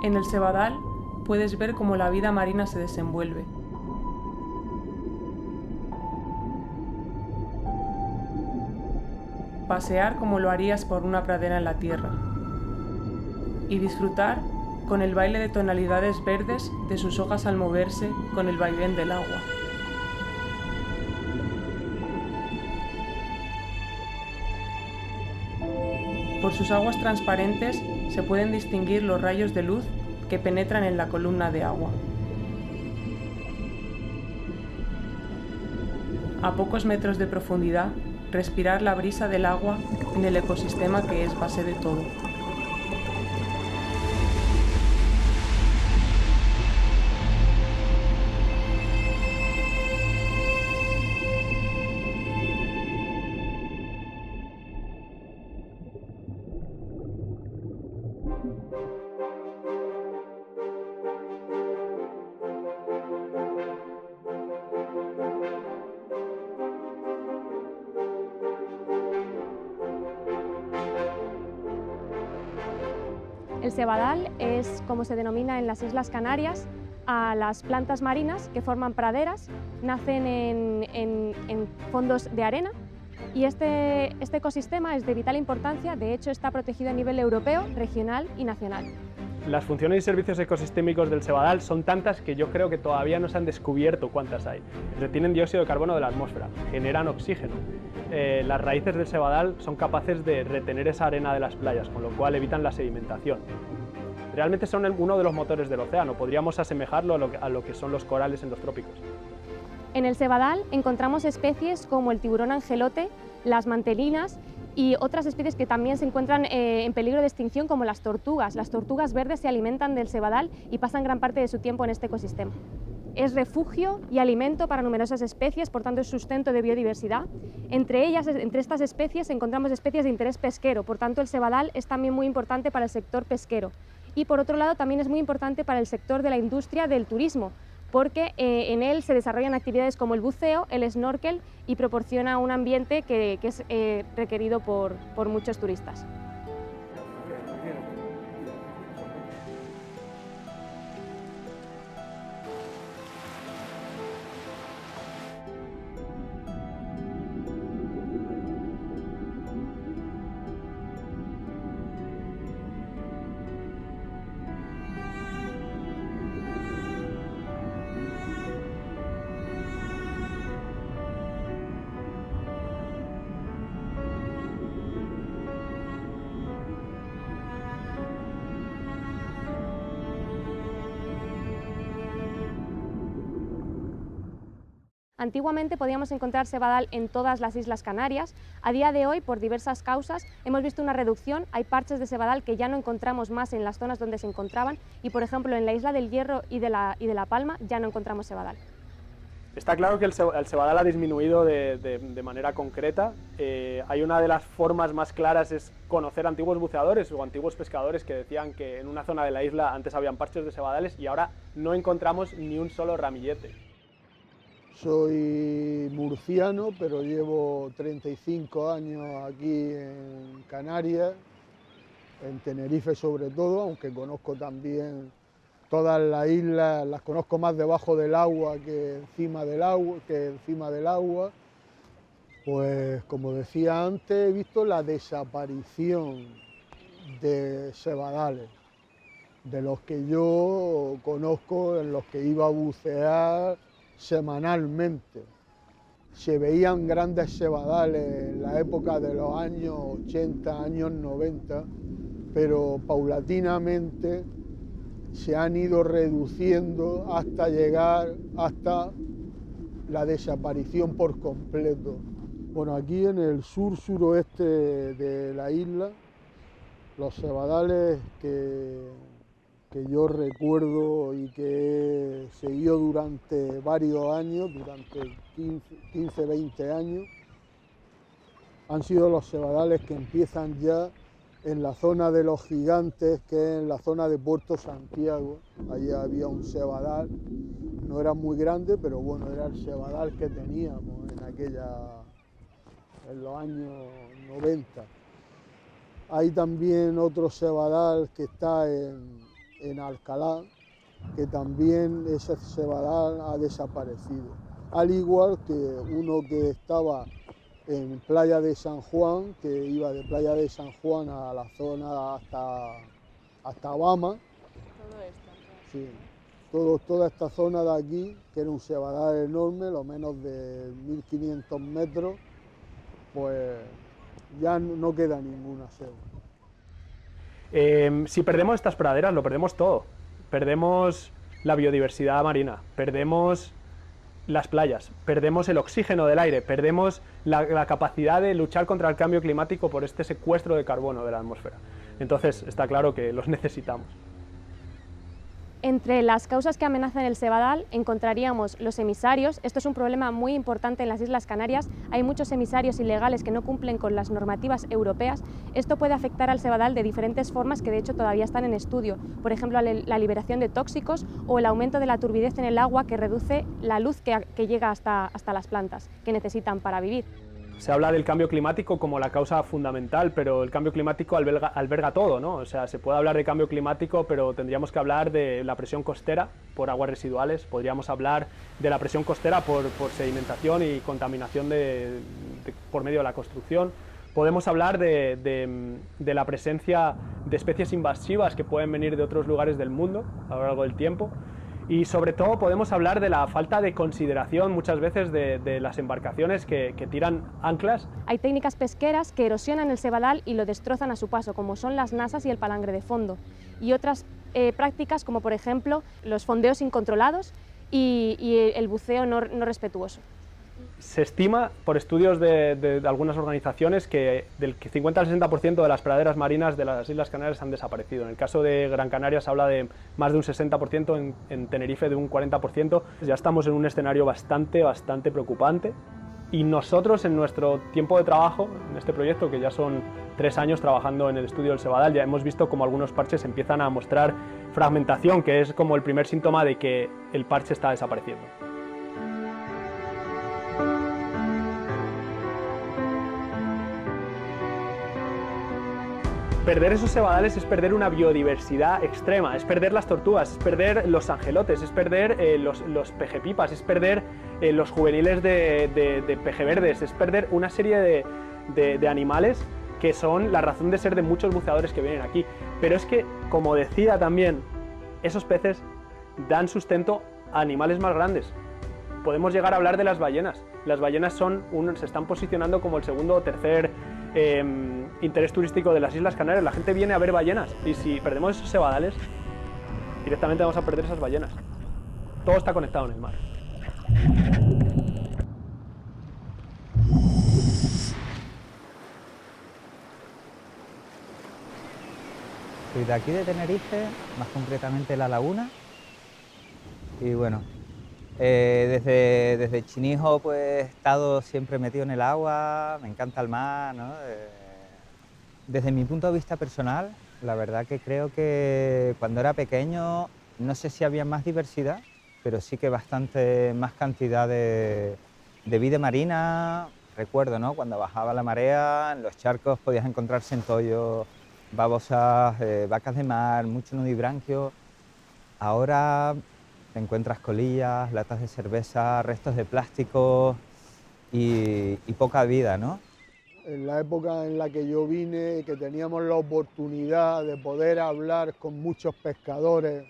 En el Sebadal puedes ver cómo la vida marina se desenvuelve. Pasear como lo harías por una pradera en la tierra. Y disfrutar con el baile de tonalidades verdes de sus hojas al moverse con el vaivén del agua. Por sus aguas transparentes se pueden distinguir los rayos de luz que penetran en la columna de agua. A pocos metros de profundidad, respirar la brisa del agua en el ecosistema que es base de todo. El sebadal es, como se denomina en las Islas Canarias, a las plantas marinas que forman praderas, nacen en fondos de arena y este ecosistema es de vital importancia, de hecho está protegido a nivel europeo, regional y nacional. Las funciones y servicios ecosistémicos del sebadal son tantas que yo creo que todavía no se han descubierto cuántas hay. Retienen dióxido de carbono de la atmósfera, generan oxígeno. Las raíces del sebadal son capaces de retener esa arena de las playas, con lo cual evitan la sedimentación. Realmente son uno de los motores del océano, podríamos asemejarlo a lo que son los corales en los trópicos. En el sebadal encontramos especies como el tiburón angelote, las mantelinas y otras especies que también se encuentran en peligro de extinción, como las tortugas. Las tortugas verdes se alimentan del sebadal y pasan gran parte de su tiempo en este ecosistema. Es refugio y alimento para numerosas especies, por tanto es sustento de biodiversidad. Entre estas especies encontramos especies de interés pesquero, por tanto el sebadal es también muy importante para el sector pesquero. Y por otro lado también es muy importante para el sector de la industria del turismo, porque en él se desarrollan actividades como el buceo, el snorkel y proporciona un ambiente que es requerido por muchos turistas. Antiguamente podíamos encontrar sebadal en todas las Islas Canarias. A día de hoy, por diversas causas, hemos visto una reducción. Hay parches de sebadal que ya no encontramos más en las zonas donde se encontraban y, por ejemplo, en la Isla del Hierro y de la Palma ya no encontramos sebadal. Está claro que el sebadal ha disminuido de manera concreta. Hay una de las formas más claras es conocer antiguos buceadores o antiguos pescadores que decían que en una zona de la isla antes habían parches de sebadales y ahora no encontramos ni un solo ramillete. Soy murciano, pero llevo 35 años aquí en Canarias, en Tenerife sobre todo, aunque conozco también todas las islas, las conozco más debajo del agua que encima del agua. Pues como decía antes, he visto la desaparición de sebadales, de los que yo conozco, en los que iba a bucear semanalmente. Se veían grandes sebadales en la época de los años 80, años 90, pero paulatinamente se han ido reduciendo hasta llegar hasta la desaparición por completo. Bueno, aquí en el sur-suroeste de la isla, los sebadales que yo recuerdo y que he seguido durante varios años, durante 15, 20 años, han sido los sebadales que empiezan ya en la zona de los Gigantes, que es en la zona de Puerto Santiago. Allí había un sebadal, no era muy grande, pero bueno, era el sebadal que teníamos en los años 90. Hay también otro sebadal que está en Alcalá, que también ese cebadal ha desaparecido. Al igual que uno que estaba en Playa de San Juan, que iba de Playa de San Juan a la zona hasta Bama. Todo esto. Sí, toda esta zona de aquí, que era un cebadal enorme, lo menos de 1500 metros, pues ya no queda ninguna cebra. Si perdemos estas praderas, lo perdemos todo. Perdemos la biodiversidad marina, perdemos las playas, perdemos el oxígeno del aire, perdemos la capacidad de luchar contra el cambio climático por este secuestro de carbono de la atmósfera. Entonces está claro que los necesitamos. Entre las causas que amenazan el cebadal encontraríamos los emisarios. Esto es un problema muy importante en las Islas Canarias. Hay muchos emisarios ilegales que no cumplen con las normativas europeas. Esto puede afectar al cebadal de diferentes formas que de hecho todavía están en estudio. Por ejemplo, la liberación de tóxicos o el aumento de la turbidez en el agua que reduce la luz que llega hasta las plantas que necesitan para vivir. Se habla del cambio climático como la causa fundamental, pero el cambio climático alberga todo, ¿no? O sea, se puede hablar de cambio climático, pero tendríamos que hablar de la presión costera por aguas residuales, podríamos hablar de la presión costera por sedimentación y contaminación por medio de la construcción. Podemos hablar de la presencia de especies invasivas que pueden venir de otros lugares del mundo a lo largo del tiempo. Y sobre todo podemos hablar de la falta de consideración muchas veces de las embarcaciones que tiran anclas. Hay técnicas pesqueras que erosionan el cebadal y lo destrozan a su paso, como son las nasas y el palangre de fondo. Y otras prácticas como por ejemplo los fondeos incontrolados y el buceo no respetuoso. Se estima por estudios de algunas organizaciones que del 50 al 60% de las praderas marinas de las Islas Canarias han desaparecido. En el caso de Gran Canaria se habla de más de un 60%, en Tenerife de un 40%. Ya estamos en un escenario bastante preocupante y nosotros en nuestro tiempo de trabajo, en este proyecto que ya son 3 años trabajando en el estudio del cebadal, ya hemos visto como algunos parches empiezan a mostrar fragmentación, que es como el primer síntoma de que el parche está desapareciendo. Perder esos cebadales es perder una biodiversidad extrema, es perder las tortugas, es perder los angelotes, es perder los pejepipas, es perder los juveniles de pejeverdes, es perder una serie de animales que son la razón de ser de muchos buceadores que vienen aquí. Pero es que, como decía también, esos peces dan sustento a animales más grandes. Podemos llegar a hablar de las ballenas. Las ballenas se están posicionando como el segundo o tercer interés turístico de las Islas Canarias. La gente viene a ver ballenas y si perdemos esos cebadales, directamente vamos a perder esas ballenas. Todo está conectado en el mar. Soy de aquí de Tenerife, más concretamente La Laguna, y bueno, desde chinijo pues he estado siempre metido en el agua, me encanta el mar, ¿no? Desde mi punto de vista personal, la verdad que creo que cuando era pequeño no sé si había más diversidad, pero sí que bastante más cantidad de vida marina. Recuerdo, ¿no? Cuando bajaba la marea, en los charcos podías encontrar centollos, babosas, vacas de mar, mucho nudibranquio. Ahora encuentras colillas, latas de cerveza, restos de plástico y poca vida, ¿no? En la época en la que yo vine, que teníamos la oportunidad de poder hablar con muchos pescadores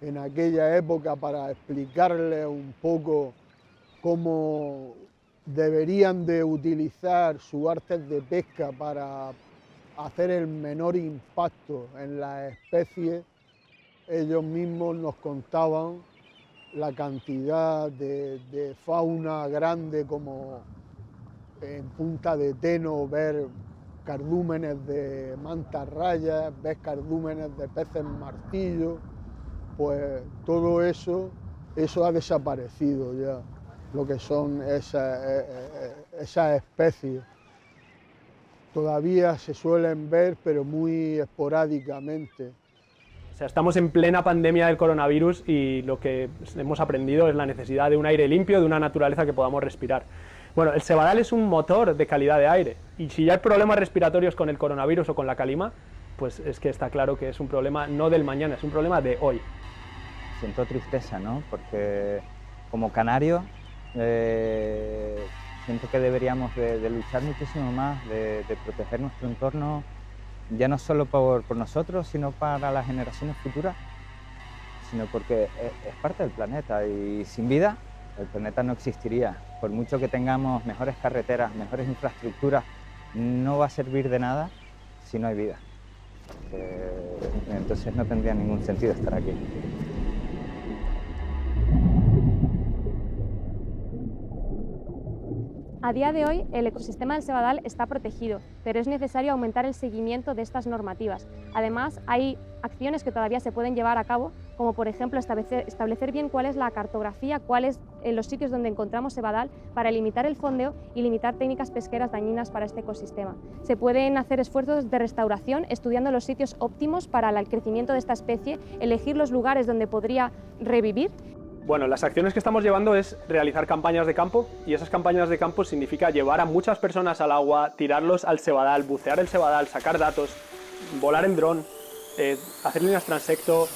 en aquella época para explicarles un poco cómo deberían de utilizar sus artes de pesca para hacer el menor impacto en las especies, ellos mismos nos contaban la cantidad de fauna grande, como en Punta de Teno ver cardúmenes de mantas rayas, ver cardúmenes de peces martillo, pues todo eso ha desaparecido ya, lo que son esas especies. Todavía se suelen ver, pero muy esporádicamente. O sea, estamos en plena pandemia del coronavirus y lo que hemos aprendido es la necesidad de un aire limpio, de una naturaleza que podamos respirar. Bueno, el cebadal es un motor de calidad de aire y si ya hay problemas respiratorios con el coronavirus o con la calima, pues es que está claro que es un problema no del mañana, es un problema de hoy. Siento tristeza, ¿no? Porque como canarios siento que deberíamos de luchar muchísimo más, de proteger nuestro entorno, ya no solo por nosotros, sino para las generaciones futuras, sino porque es parte del planeta y sin vida el planeta no existiría. Por mucho que tengamos mejores carreteras, mejores infraestructuras, no va a servir de nada si no hay vida. Entonces no tendría ningún sentido estar aquí. A día de hoy, el ecosistema del Sevadal está protegido, pero es necesario aumentar el seguimiento de estas normativas. Además, hay acciones que todavía se pueden llevar a cabo, como por ejemplo establecer bien cuál es la cartografía, cuáles los sitios donde encontramos Sevadal, para limitar el fondeo y limitar técnicas pesqueras dañinas para este ecosistema. Se pueden hacer esfuerzos de restauración estudiando los sitios óptimos para el crecimiento de esta especie, elegir los lugares donde podría revivir. Bueno, las acciones que estamos llevando es realizar campañas de campo, y esas campañas de campo significa llevar a muchas personas al agua, tirarlos al Sevadal, bucear el Sevadal, sacar datos, volar en dron, hacer líneas transecto,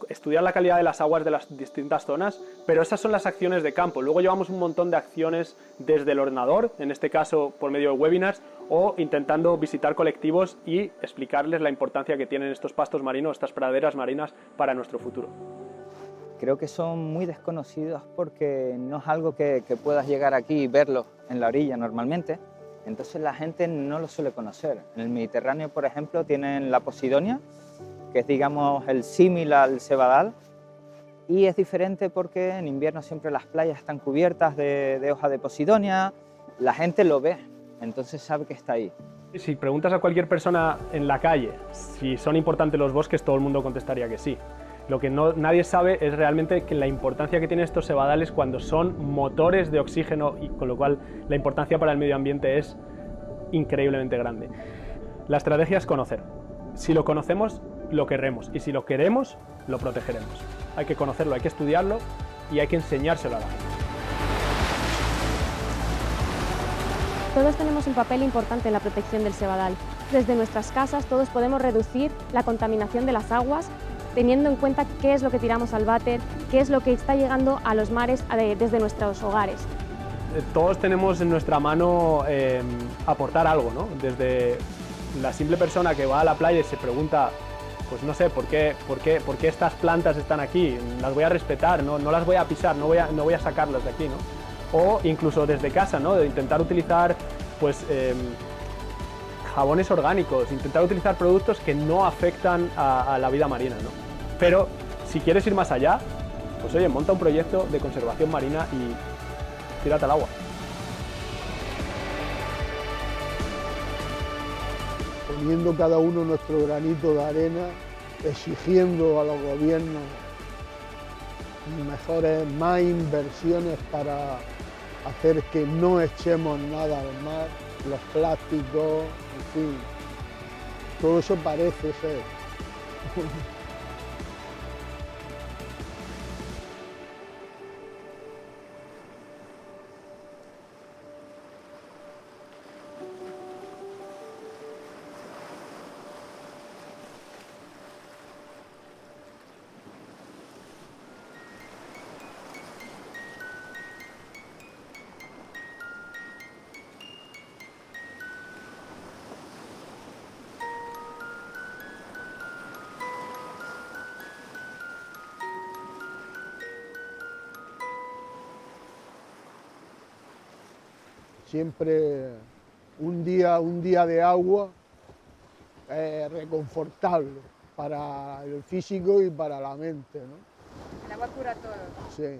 estudiar la calidad de las aguas de las distintas zonas, pero esas son las acciones de campo. Luego llevamos un montón de acciones desde el ordenador, en este caso por medio de webinars, o intentando visitar colectivos y explicarles la importancia que tienen estos pastos marinos, estas praderas marinas para nuestro futuro. Creo que son muy desconocidos porque no es algo que puedas llegar aquí y verlo en la orilla normalmente, entonces la gente no lo suele conocer. En el Mediterráneo, por ejemplo, tienen la Posidonia, que es, digamos, el símil al Sevadal, y es diferente porque en invierno siempre las playas están cubiertas de hoja de Posidonia, la gente lo ve, entonces sabe que está ahí. Si preguntas a cualquier persona en la calle si son importantes los bosques, todo el mundo contestaría que sí. Lo que nadie sabe es realmente que la importancia que tienen estos sevadales cuando son motores de oxígeno, y con lo cual la importancia para el medio ambiente es increíblemente grande. La estrategia es conocer. Si lo conocemos, lo querremos, y si lo queremos, lo protegeremos. Hay que conocerlo, hay que estudiarlo y hay que enseñárselo a la gente. Todos tenemos un papel importante en la protección del Sevadal. Desde nuestras casas todos podemos reducir la contaminación de las aguas, teniendo en cuenta qué es lo que tiramos al váter, qué es lo que está llegando a los mares desde nuestros hogares. Todos tenemos en nuestra mano aportar algo, ¿no? Desde la simple persona que va a la playa y se pregunta, pues no sé, ¿por qué estas plantas están aquí? Las voy a respetar, no las voy a pisar, no voy a sacarlas de aquí, ¿no? O incluso desde casa, ¿no? De intentar utilizar, pues, jabones orgánicos, intentar utilizar productos que no afectan a la vida marina, ¿no? Pero si quieres ir más allá, pues oye, monta un proyecto de conservación marina y tírate al agua. Poniendo cada uno nuestro granito de arena, exigiendo a los gobiernos más inversiones para hacer que no echemos nada al mar, los plásticos, en fin, todo eso parece ser. Siempre un día de agua es reconfortable para el físico y para la mente, ¿no? El agua cura todo. Sí.